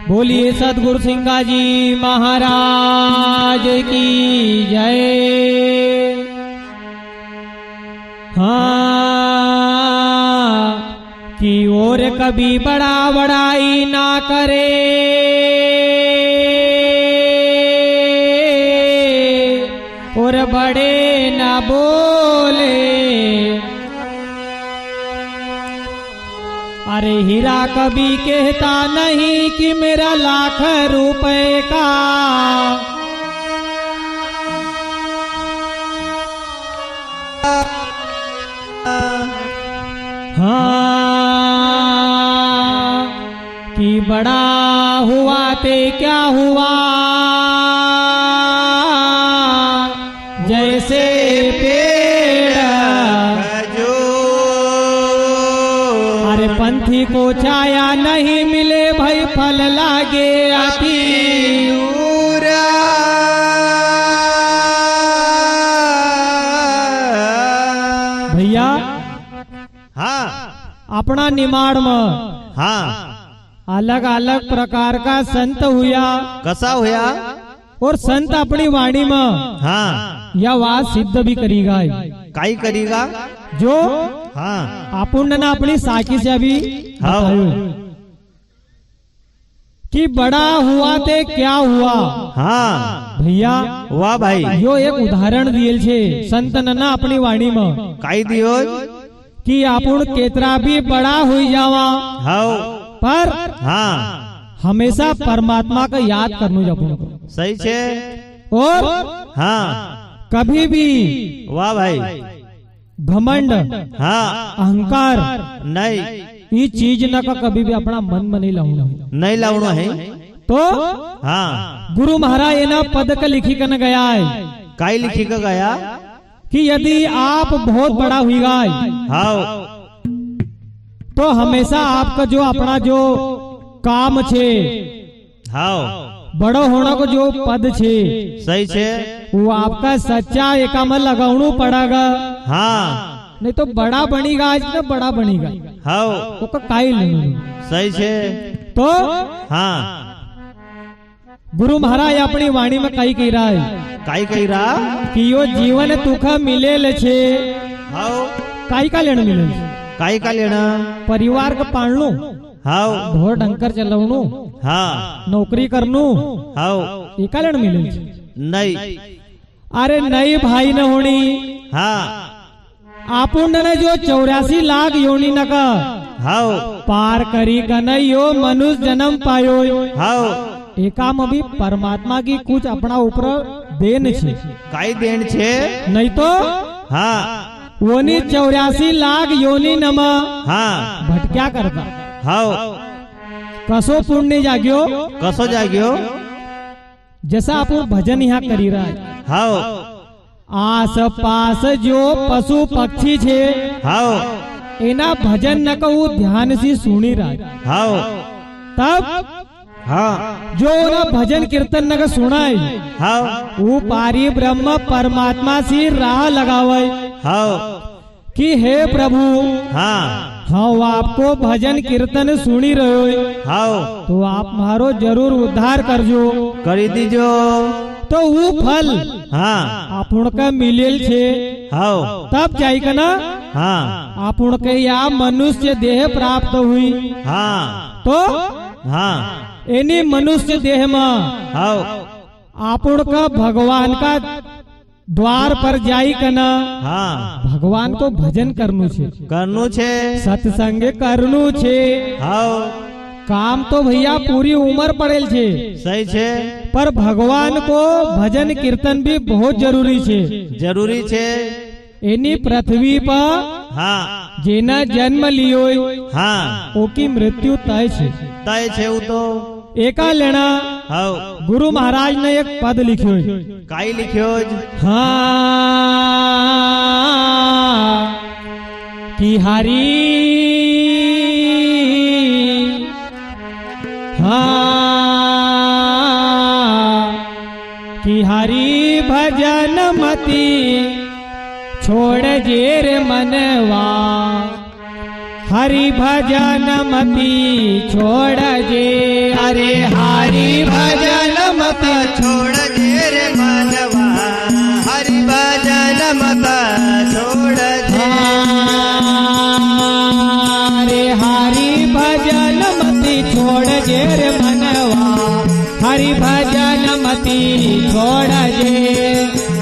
बोलिए सतगुरु सिंगा जी महाराज की जय। हाँ कि और कभी बड़ा बड़ाई ना करे, और बड़े ना बोले। अरे हीरा कभी कहता नहीं कि मेरा लाख रुपए का, हाँ कि बड़ा हुआ ते क्या हुआ, जैसे पेड़ अरे पंथी को छाया नहीं मिले भाई फल लागे अति भैया। हाँ अपना निमाड़ में हाँ अलग अलग प्रकार का संत हुआ, कसा हुआ और संत अपनी वाणी में हाँ यह बात सिद्ध भी करेगा। काई करेगा जो हाँ आपुण्य ने अपनी साखी से अभी हाँ कि बड़ा हुआ ते क्या हुआ। हाँ भैया वाह भाई यो एक उदाहरण दिएल छे संत ने अपनी वाणी में काई दियो कि आपुण केतरा भी बड़ा हुई जावा, हाँ पर हाँ हमेशा परमात्मा का याद करनो जपनो सही छे। और हाँ कभी भी वाह भाई घमंड हाँ अहंकार नहीं ये चीज न का कभी भी अपना मन में नहीं लाऊंगा। नहीं लावनो है तो हाँ गुरु महाराज ये ना पद का लिखी कर गया है काई लिखी का गया कि यदि आप बहुत बड़ा हुई गाय हाँ तो हमेशा आपका जो अपना जो काम छे हाँ बड़ो होना को जो पद छे सही छे वो आपका सच्चा एका में लगावणू पड़ेगा। हाँ नहीं तो बड़ा बनीगा आज तो बड़ा बनीगा हाँ वो का काई लेनो सही छे। तो हाँ गुरु महाराज अपनी वाणी में कही कह रहा है काई कही रहा कि यो जीवन तुखा मिले छे हाँ काई का लेना मिले काई का लेना परिवार का पालनू हाँ ढोर डंकर चलावणू हाँ नौकरी करनू हाँ एका लेना मिले नहीं अरे नहीं भाई न होनी हाँ आपुण ने जो 84 लाख योनि न का हाँ पार करी कन्हैयो मनुष्य जन्म पायो हाँ एका में भी परमात्मा की कुछ अपना ऊपर देन छे काई देन छे नहीं तो हाँ वोनी 84 लाख योनि नमा हाँ भटक्या करता हाँ कसो पुण्य जाग्यो कसो जाग्यो जैसा आप भजन यहाँ करी रहा है हाँ आस पास जो पशु पक्षी छे हाँ एना भजन न कहू ध्यान से सुनी रहा है हाँ तब हाँ जो ना भजन कीर्तन न का सुनाए हाँ वो पारी ब्रह्म परमात्मा से राह लगावे हाँ कि हे प्रभु हाँ हाँ आपको भजन कीर्तन सुनी रहे हो हाँ तो आप मारो जरूर उद्धार करजो करी दीजो तो वो फल हाँ आपुण का मिलेल छे हाँ तब जाई का ना हाँ आपुण के या मनुष्य देह प्राप्त हुई हाँ तो हाँ एनी मनुष्य देह में हाँ आपुण का भगवान का द्वार पर जाई कना हाँ भगवान को भजन करनु छे करनु छे सत्संग करनु छे। हाँ काम तो भैया पूरी उम्र पड़ेल छे सही छे पर भगवान को भजन कीर्तन भी बहुत जरूरी छे जरूरी छे। एनी पृथ्वी पर हाँ जेना जन्म लियो हाँ ओकी मृत्यु तय छे तय छे वो तो एका लेना हाँ गुरु महाराज ने एक पद लिखियो काई लिखियो हाँ कि हरी हाँ कि हरि भजन मती छोड़ जेर मनवा हरि भजन मती छोड़ जे अरे हरि भजन मत छोड़ जे रे मानवा हरि भजन मत छोड़ जे अरे हरि भजन मती छोड़ जे रे मनवा हरि भजन मती छोड़ जे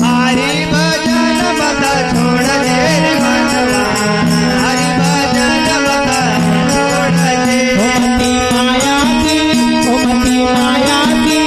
हरि भजन मत छोड़ जे रे मानवा हरि भजन मत छोड़ जे ओमती माया की ओमती माया की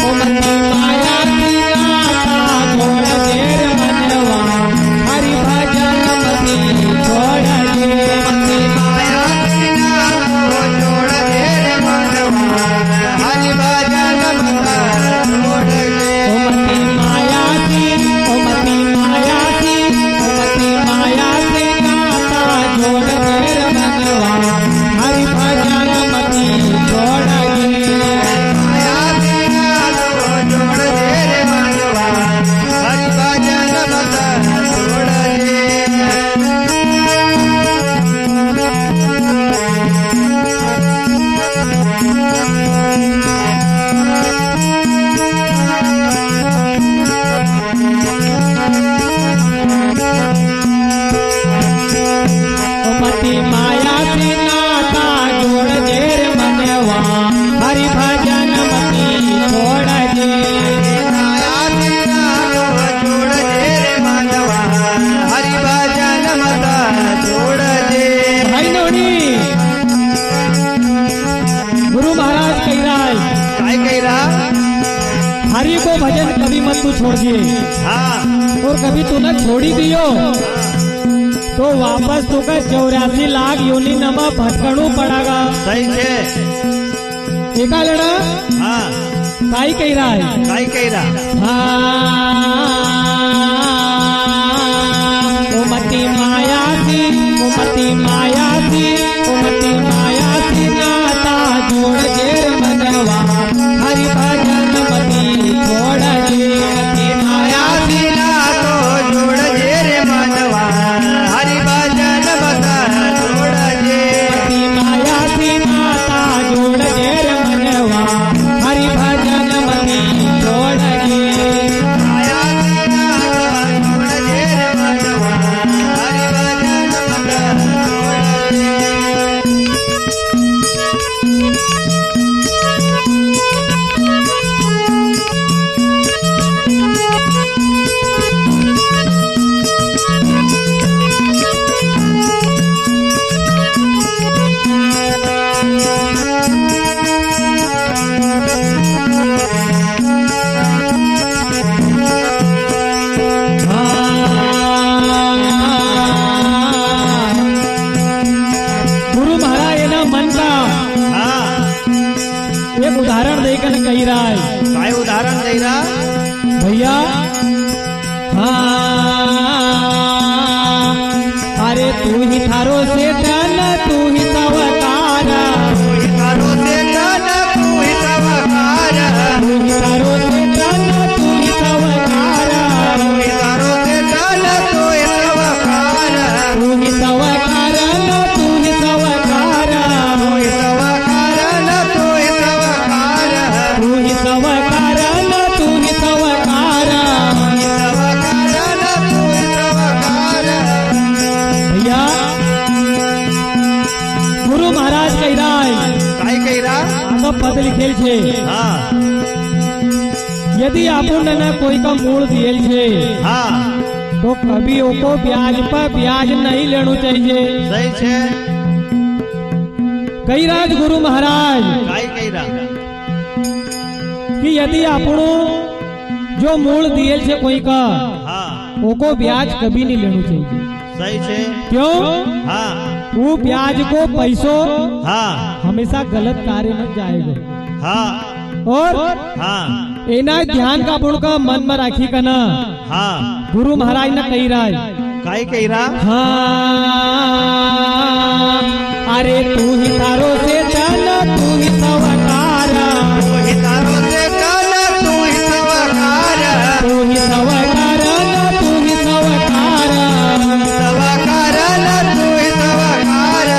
ओमती माया की नाता छोड़ जे रे मनवा हरि भजन मती छोड़ जे माया की नाम को छोड़ जे रे मानवा हरि भजन मत छोड़ जे ओमती माया की ओमती माया की ओमती माया की नाता छोड़ जे रे मनवा हरि भजन मती छोड़ जे माया की नाम को छोड़ जे रे मानवा हरि भजन मत छोड़ जे ओमती माया से नाता जोड़ जे रे मनवा हरि भजन मती छोड़ जे माया की नाम को छोड़ जे रे मानवा हरि भजन मत छोड़ जे भाई नोनी गुरु महाराज कह रहा है काय कह रहा हरि को भजन कभी मत तू छोड़िए हाँ और कभी तू न छोड़ी दियो तो वापस तुका 84 लाख योनि नमा भटकणू पड़ेगा सही छे एका लड़ा हाँ काई कह रहा है काय कह रहा ओमती माया की ओमती माया की ओमती माया की नाता जोड़ जे रे मनवा हरि भजन मती छोड़ जे ओमती माया माया की नाम को छोड़ जे रे मानवा हरि भजन मत छोड़ जे ओमती माया की नाता जोड़ जे रे मनवा हरि भजन मती छोड़ जे माया की नाम को छोड़ जे रे मानवा हरि भजन मत छोड़ जे गुरु महाराज है ना मन का हाँ एक उदाहरण देकर कही रहा है काय उदाहरण दे रहा भैया अरे तू ही थारो से धन तू ही सवकारा तू ही तारो से धन तू ही सवकार तू ही थारो से धन तू ही सवकारा तू ही तारो से धन तू ही सवकार तू ही सवकारा तू ही सवकारा तू ही सवकार तू ही सवकार तू ही सवकारा तू ही सवकारा सवकार तू ही सवकार भैया गुरु महाराज कह रहा है काय कह रहा आगा पद लिखेल छे हाँ यदि आपने न कोई का मूल दिएल छे हाँ तो कभी ओको ब्याज पर ब्याज नहीं लेना चाहिए सही छे कई राज गुरु महाराज काय कह रहा कि यदि आपनो जो मूल दिएल छे कोई का हाँ ओको ब्याज कभी नहीं लेना चाहिए सही छे क्यों हाँ वो ब्याज को पैसों हाँ हमेशा गलत कार्य में जाएगा हाँ और हाँ एना ध्यान का बुण का मन में राखी का ना हाँ गुरु महाराज ने कही रहा है काय कह रहा हाँ अरे तू ही तारो से चल तू ही सवकारा तू ही तारो से धन तू ही सवकार तू ही सवकारा तू ही सवकारा सवकार तू ही सवकार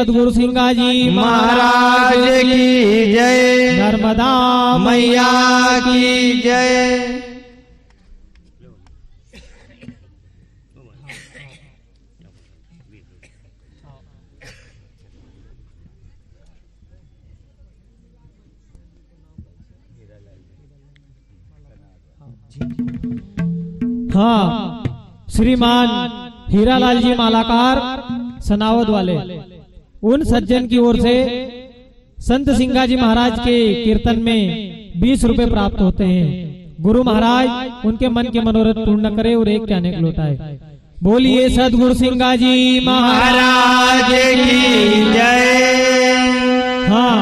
सदगुरु सिंगा जी महाराज की जय। नर्मदा मैया की जय। हाँ, श्रीमान हीरालाल जी मालाकार सनावद वाले, उन सज्जन की ओर से संत सिंगा जी महाराज के कीर्तन में 20 रुपए प्राप्त होते हैं। गुरु महाराज उनके मन के मनोरथ पूर्ण करे और एक कहने को लौटाए। बोलिए सदगुरु सिंगा जी महाराज की जय। हाँ,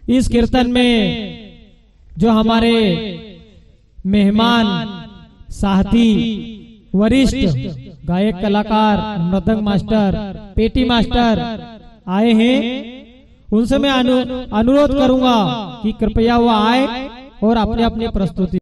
इस कीर्तन में जो हमारे मेहमान साथी वरिष्ठ गायक कलाकार मृदंग मास्टर पेटी मास्टर आए हैं, उनसे मैं अनुरोध करूंगा कि कृपया वो आए और अपने अपने प्रस्तुति